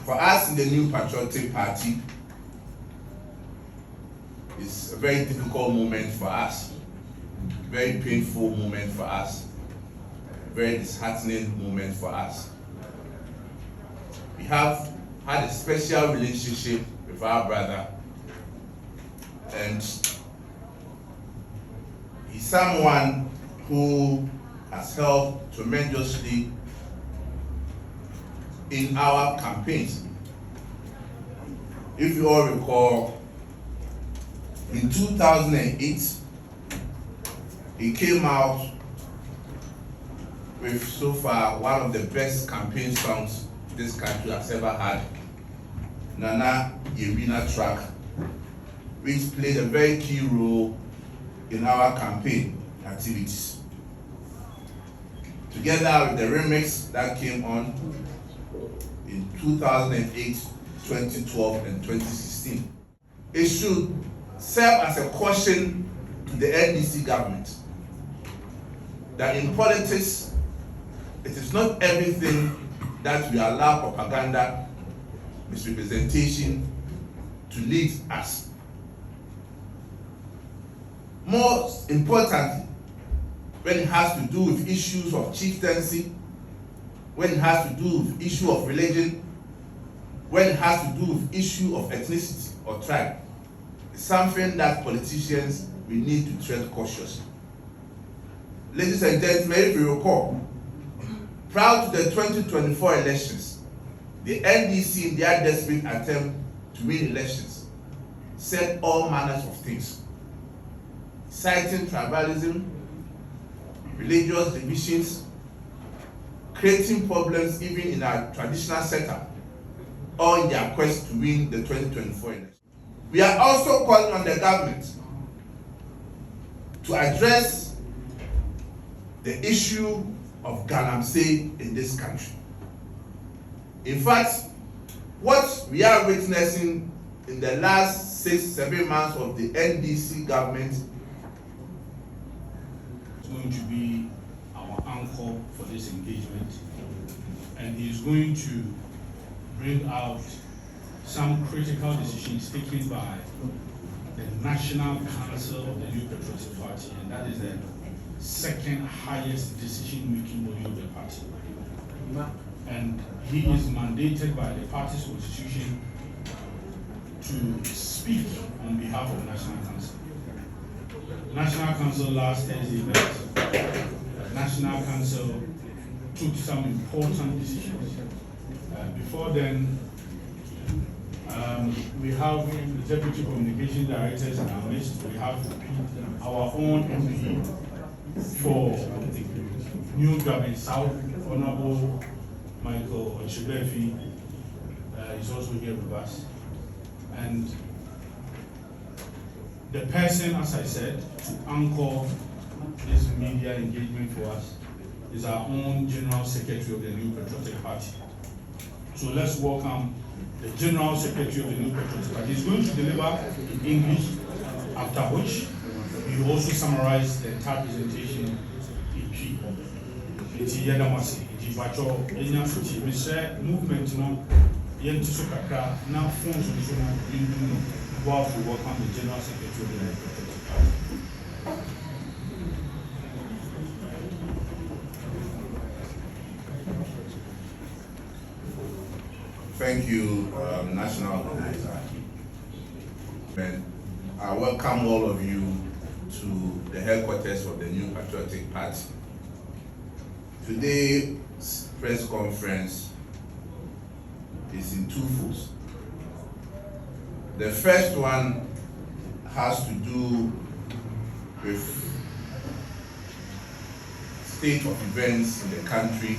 For us in the New Patriotic Party, it's a very difficult moment for us, very painful moment for us, very disheartening moment for us. We have had a special relationship with our brother, and he's someone who has helped tremendously in our campaigns. If you all recall, in 2008, he came out with so far one of the best campaign songs this country has ever had, Nana Yewina track, which played a very key role in our campaign activities. Together with the remix that came on in 2008, 2012, and 2016. It should serve as a caution to the NDC government that in politics, it is not everything that we allow propaganda, misrepresentation to lead us. Most importantly, when it has to do with issues of chieftaincy, when it has to do with issue of religion, when it has to do with issue of ethnicity or tribe, it's something that politicians we need to tread cautiously. Ladies and gentlemen, if you recall, prior to the 2024 elections, the NDC, in their desperate attempt to win elections, said all manners of things, citing tribalism, religious divisions, creating problems even in our traditional setup, all in their quest to win the 2024 election. We are also calling on the government to address the issue of galamsey in this country. In fact, what we are witnessing in the last 6-7 months of the NDC government is going to be our anchor for this engagement, and he is going to bring out some critical decisions taken by the National Council of the New Patriotic Party, and that is the second highest decision-making body of the party. And he is mandated by the party's constitution to speak on behalf of the National Council. The National Council last Thursday met. The National Council took some important decisions. Before then, we have the Deputy Communication Directors in our midst. We have our own MP for New Government South, Honorable Michael Ochibefi, is also here with us. And the person, as I said, to anchor this media engagement for us is our own General Secretary of the New Patriotic Party. So let's welcome the General Secretary of the New Patriotic Party. He's going to deliver in English, after which he will also summarize the entire presentation in P. It's Yadamasi, it's Bacho, Mr. Movement, no, Yentusu Kakra, now phones on so whilst we welcome the General Secretary of the New Patriotic Party. Thank you, National Organizer. I welcome all of you to the headquarters of the New Patriotic Party. Today's press conference is in two folds. The first one has to do with state of events in the country.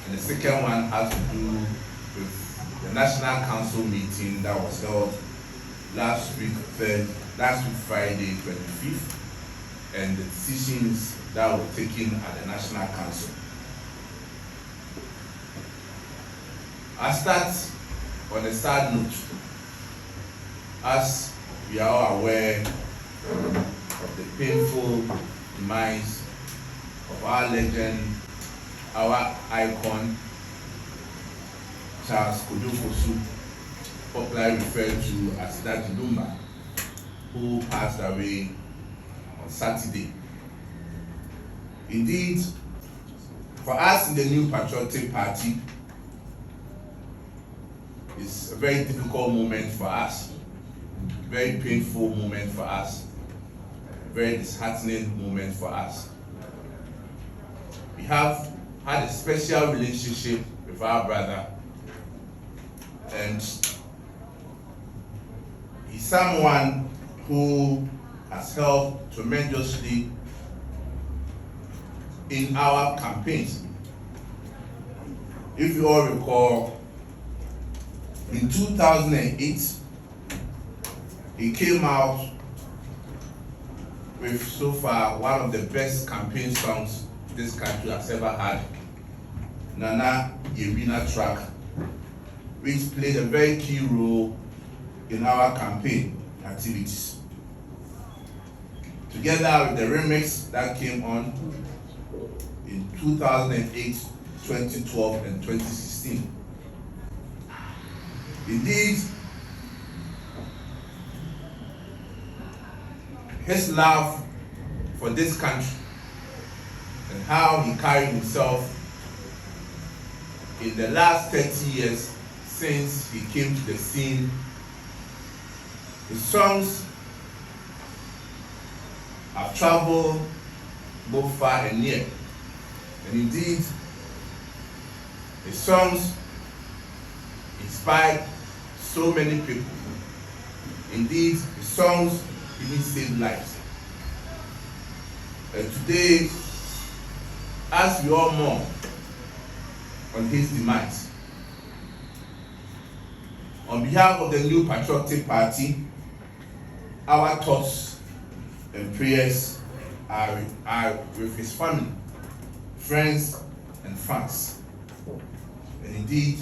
And the second one has to do with the National Council meeting that was held last week Friday, 25th, and the decisions that were taken at the National Council. I start on a sad note. As we are all aware of the painful demise of our legend, our icon, Charles Kojofosu, popularly referred to as Daddy Lumba, who passed away on Saturday. Indeed, for us in the New Patriotic Party, it's a very difficult moment for us, very painful moment for us, very disheartening moment for us. We have had a special relationship with our brother, and he's someone who has helped tremendously in our campaigns. If you all recall, in 2008, he came out with so far one of the best campaign songs this country has ever had, Nana Yewina track, which played a very key role in our campaign activities. Together with the remix that came on in 2008, 2012, and 2016. Indeed, his love for this country and how he carried himself in the last 30 years since he came to the scene, his songs have traveled both far and near. And indeed, his songs inspired so many people. Indeed, his songs even saved lives. And today, as we all mourn on his demise, on behalf of the New Patriotic Party, our thoughts and prayers are with his family, friends, and fans. And indeed,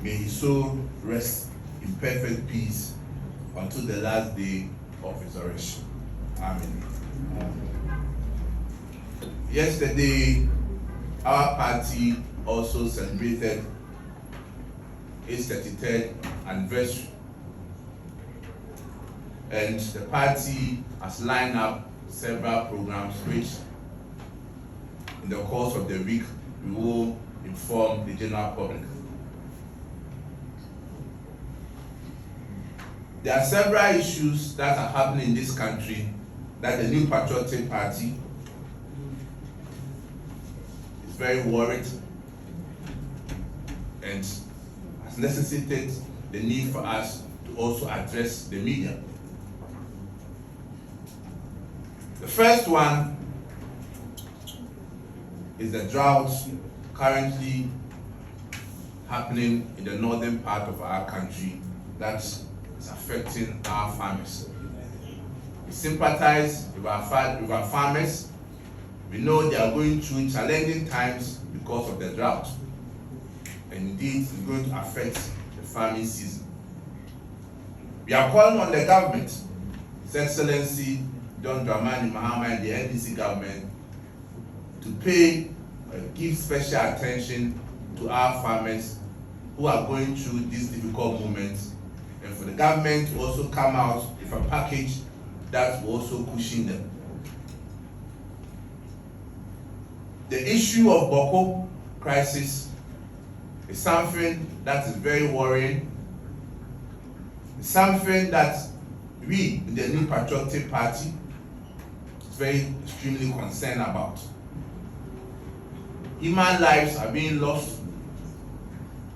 may his soul rest in perfect peace until the last day of resurrection. Amen. Yesterday, our party also celebrated its 33rd anniversary. And the party has lined up several programs which, in the course of the week, we will inform the general public. There are several issues that are happening in this country that the New Patriotic Party is very worried and has necessitated the need for us to also address the media. The first one is the drought currently happening in the northern part of our country that is affecting our farmers. We sympathize with our farmers. We know they are going through challenging times because of the drought. And indeed, it's going to affect the farming season. We are calling on the government, His Excellency John Dramani Mahama and the NDC government, to give special attention to our farmers who are going through these difficult moments, and for the government to also come out with a package that will also cushion them. The issue of Bawku crisis is something that is very worrying. It's something that we in the New Patriotic Party is very extremely concerned about. Human lives are being lost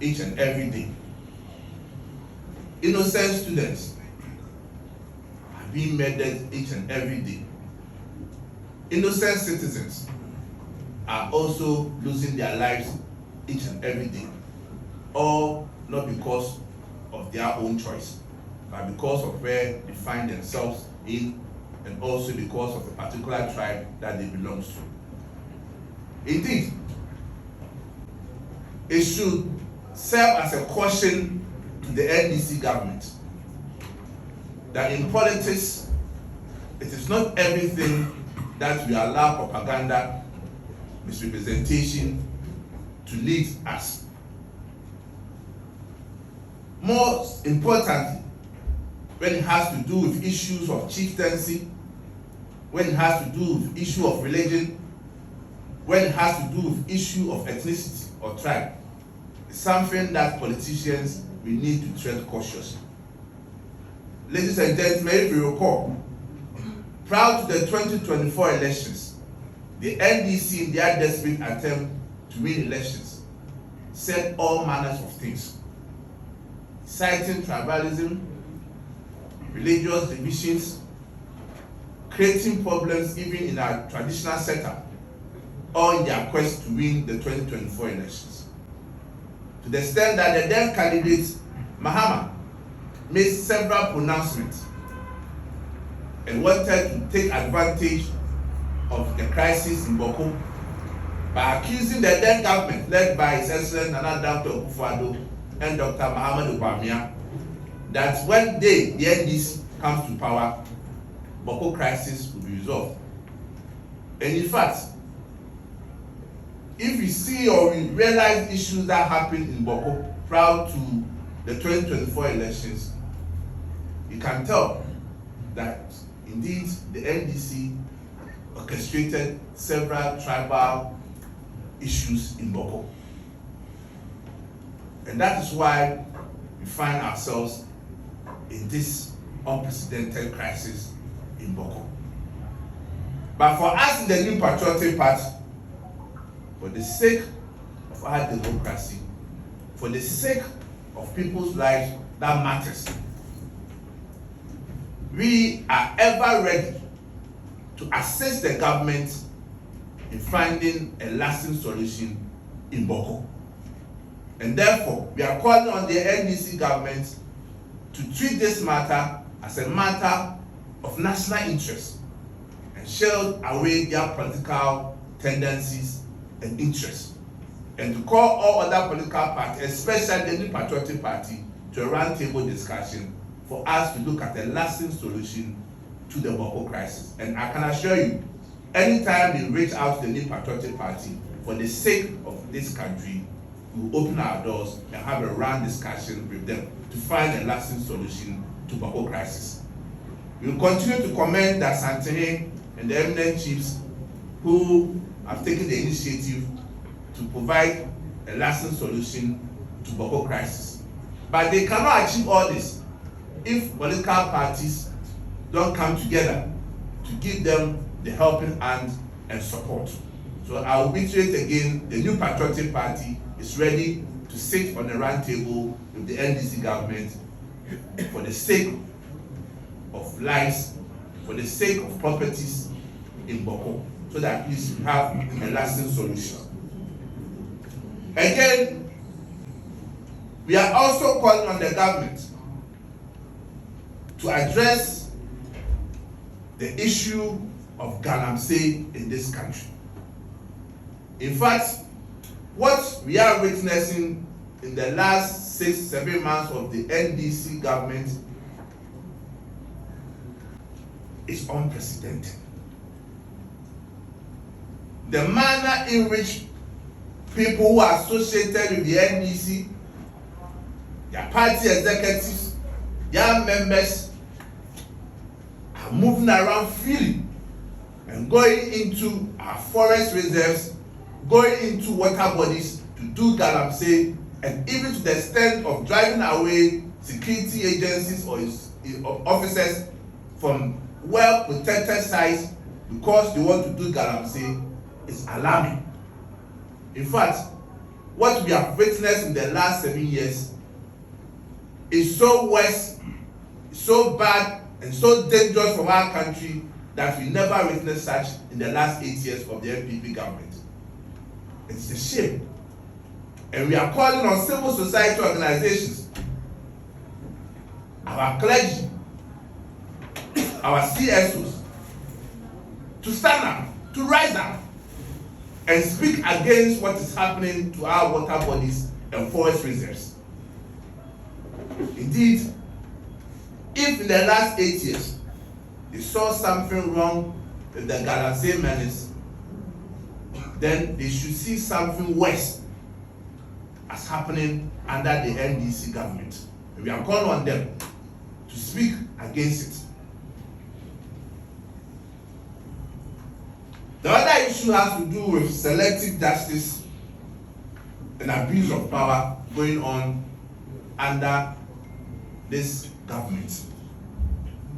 each and every day. Innocent students are being murdered each and every day. Innocent citizens are also losing their lives each and every day. All not because of their own choice, but because of where they find themselves in, and also because of the particular tribe that they belong to. Indeed, it should serve as a caution to the NDC government that in politics, it is not everything that we allow propaganda, misrepresentation to lead us. Most importantly, when it has to do with issues of chieftaincy, when it has to do with issue of religion, when it has to do with issue of ethnicity or tribe, it's something that politicians we need to tread cautiously. Ladies and gentlemen, if you recall, prior to the 2024 elections, the NDC, in their desperate attempt to win elections, said all manners of things, citing tribalism, religious divisions, creating problems even in our traditional setup, all in their quest to win the 2024 elections. To the extent that the then candidate, Mahama, made several pronouncements and wanted to take advantage of the crisis in Bawku by accusing the then government led by His Excellency Nana Dr. Akufo-Addo and Dr. Muhammadu Bawumia that when the NDC comes to power, Bawku crisis will be resolved. And in fact, if we see or we realize issues that happened in Bawku prior to the 2024 elections, you can tell that indeed the NDC orchestrated several tribal issues in Bawku. And that is why we find ourselves in this unprecedented crisis in Bawku. But for us in the New Patriotic Party, for the sake of our democracy, for the sake of people's lives that matters, we are ever ready to assist the government in finding a lasting solution in Bawku. And therefore, we are calling on the NDC government to treat this matter as a matter of national interest and shield away their political tendencies and interests, and to call all other political parties, especially the New Patriotic Party, to a roundtable discussion for us to look at a lasting solution to the Bawku crisis. And I can assure you, anytime they reach out to the New Patriotic Party for the sake of this country, we will open our doors and have a round discussion with them to find a lasting solution to the Bawku crisis. We will continue to commend the Asantehene and the eminent chiefs who have taken the initiative to provide a lasting solution to the Bawku crisis. But they cannot achieve all this if political parties don't come together to give them the helping hand and support. So I will reiterate again, the New Patriotic Party is ready to sit on a round table with the NDC government for the sake of lives, for the sake of properties in Bawku, so that at least we have a lasting solution. Again, we are also calling on the government to address the issue of galamsey in this country. In fact, what we are witnessing in the last 6-7 months of the NDC government is unprecedented. The manner in which people who are associated with the NDC, their party executives, their members are moving around freely and going into our forest reserves, going into water bodies to do galamsey, and even to the extent of driving away security agencies or officers from well-protected sites because they want to do galamsey is alarming. In fact, what we have witnessed in the last 7 years is so worse, so bad, and so dangerous for our country that we never witnessed such in the last 8 years of the NPP government. It's a shame. And we are calling on civil society organizations, our clergy, our CSOs, to stand up, to rise up, and speak against what is happening to our water bodies and forest reserves. Indeed, if in the last 8 years they saw something wrong with the galamsey menace, then they should see something worse as happening under the NDC government. We are calling on them to speak against it. The other issue has to do with selective justice and abuse of power going on under this government.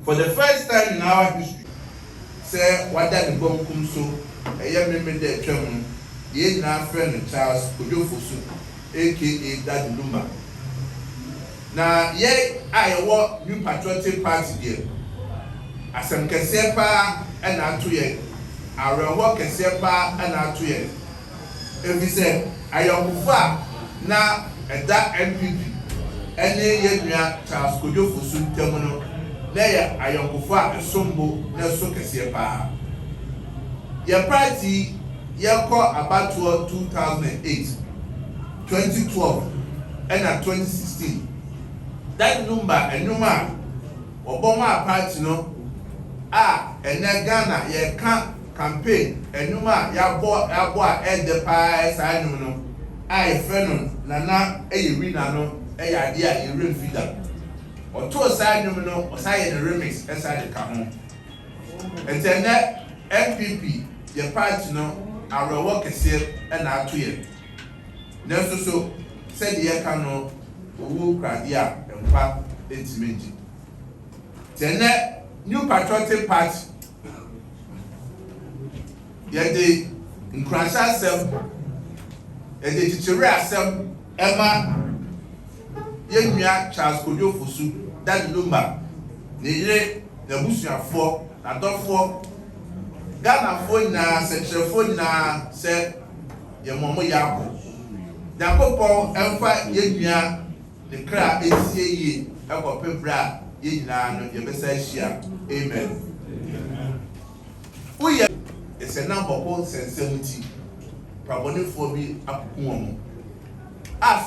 For the first time in our history, say whether the Bawku so a young member there German, the now friend Charles Kojofosu, aka Daddy Lumba. Now, ye I walk New Patriotic Party there. As I'm Kesepa and Atuye, I will walk Kesepa and Atuye. If we say, I am far now at that NPP, and ye Charles Kojofosu Terminal. There, I am far a sombo, no so Kesepa. Your party, your call about 2008, 2012, and 2016. That number and number Obama party no and Ghana ye can campaign and number ya boy at the pie side no friend nana wina no idea you ring feeder or two side no or side the remix inside the car and then that NPP your party no I will work a sale and I 2 years. Never so said the cano who cried and pap intimate. Then New Patriotic Party. Yet they crash ourselves and they teach ourselves Emma Yemia Charles Kojofosu, that Lumba. The Bushia 4, a dog 4. Ghana phone na central phone na say your mama yako. Dakopo emfa yedua the cra esie yi ekọ pebra yina no ye besa hia. Amen. Uye it's a number of 70 probably for me akumo.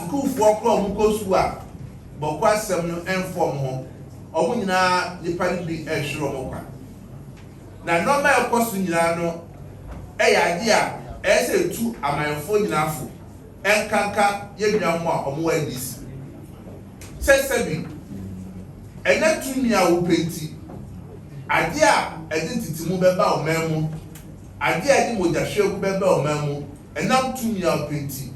School for kro mu kosu a bokwa asem no inform ho. Omo nyina nipa bi ehwero mo kwa. Na normal cost nyina no idea say tu amanfo nyina fo enkanka yedua mo a omo NDC sesebi ena tumi a wo penti idea identity mu beba o memu idea di mo jahwe beba o memu enam tumi a wo penti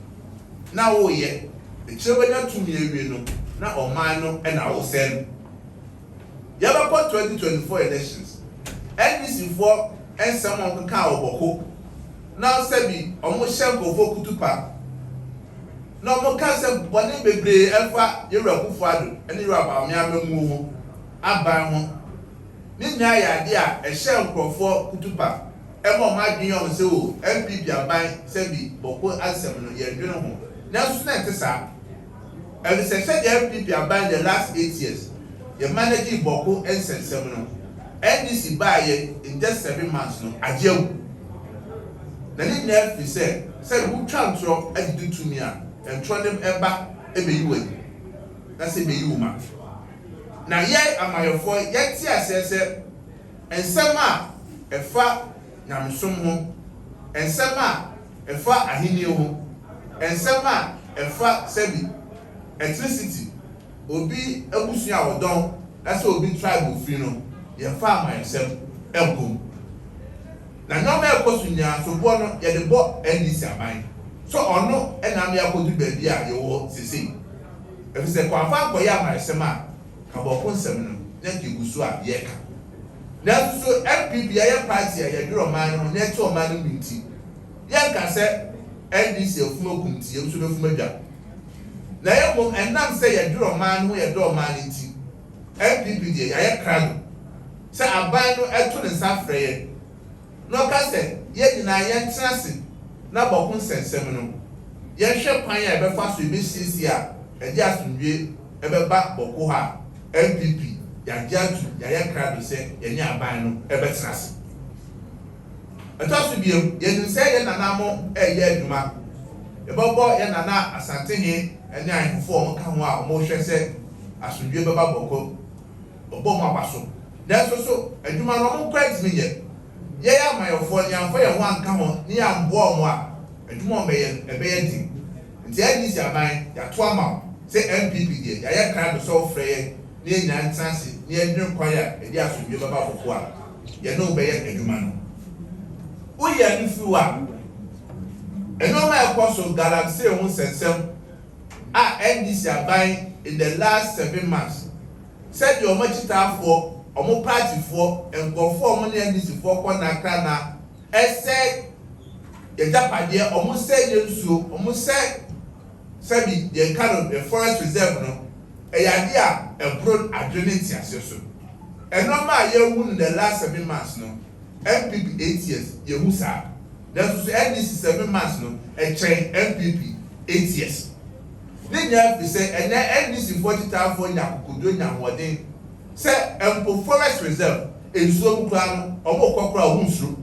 na wo ye echebenya tumi ewie no na oman no na wo sen yaba 2024 elections NDC for and someone can call Bawku. Now, Sebi, almost shamble for Kutupa. No more cancer, one name be ever, you're a father, and you're about me. I buy one. Nina idea, a shell for Kutupa. Emma might be on so, NPP are buying Sebi, Bawku and seven years, you know. Now, Snap, and it's said the NPP are buying the last 8 years. You're managing Bawku and seven. NDC buy in just 7 months no ajew na ni nef say who transfer and do to me and try them eba ebeyiwe na say beyuma na ye amayofo ye ti asese ensem a efa nyamsom ho ensem a efa ahini ho ensem a efa sebi electricity obi abusu a wodon na say obi tribe fi no ye fa myself elkom na normal kosu nya so bo no ye de bo NDC aban so ono e na me akodu ba bia ye wo sisi e fi se kwa fa ko ya myself a ka bo ko nsem no na ki gusu a ye ka na so NPP ya party ya duro man no na ti o man no binti ye ka se NDC ofuma kumti ye so ofuma dwa na ye mo enam se ye duro man no ye do man nti NPP de ya krado se aban no eto ne nsa freye no ka se ye dina ye ntrase na Bawku nsensem no ye hwe kwan ya be fa so be sisi a e di asundwe e be ba Bawku ha NPP ya jatu ya ye krado se ye ni aban no e be trase eto so biem ye din se ye nanamo e ye adwuma e bobo ye nana asantehe ene ahifo mo ka ho a mo hwe se asundwe be ba Bawku obo mo abaso that's also a human no quite me ye ya my for yan for yan wan ka ho ni ya mbo mo a adwuma me ye e be ye din nti NDC aban ya to ama say NPP there yaya crowd so frey ne nyantanse ne edwin kwaya e dia so bi baba fofo a ye no be ye adwuma no wo ye nfu a eno ma ekoso galaxy ho sensem a NDC aban in the last 7 months said your machitafo omo party for enkofo omo ne NDC for kwa na kra na ese ye japade omo se ye nsuo omo se sabi the kind of the forest reserve no eyade a ebro adrenity aseso enoma ye hu in the last 7 months no NPP 8 years ye hu sa that was NDC 7 months no e train NPP 8 years they nya be say and NDC 40,000 for nyakokodo nyamode say empo forest reserve ensuo kura no omo kokora omunsuro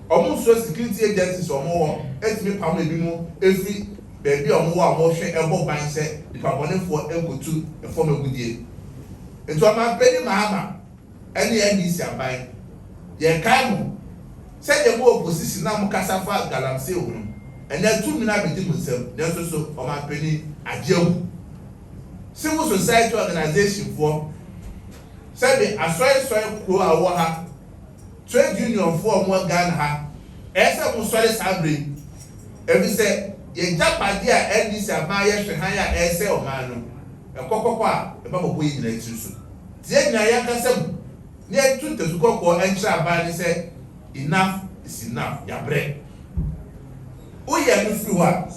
omunsuro security agencies omo wo etimi pam ebi mu every baby omo wo hwe ebo ban se dipabonefo enkotu efom agudie entu ama pedi mahama ene NDC aban ye kai mu say the mo opposition na mo kasafa galamse ohunu ene tu mi na be di musem na so o ma pedi ajewu civil society organization for say the asoi kro awo ha trade union for mo Ghana ha ese mo sori sabre ebi say ye japade a NDC aban ye hwe han ya ese o man no ekokoko a e ba bobo yi na tiru so tie nya ya kasem ne tu tesu kokko entra aban ni say enough is enough ya bre o ye no fi wa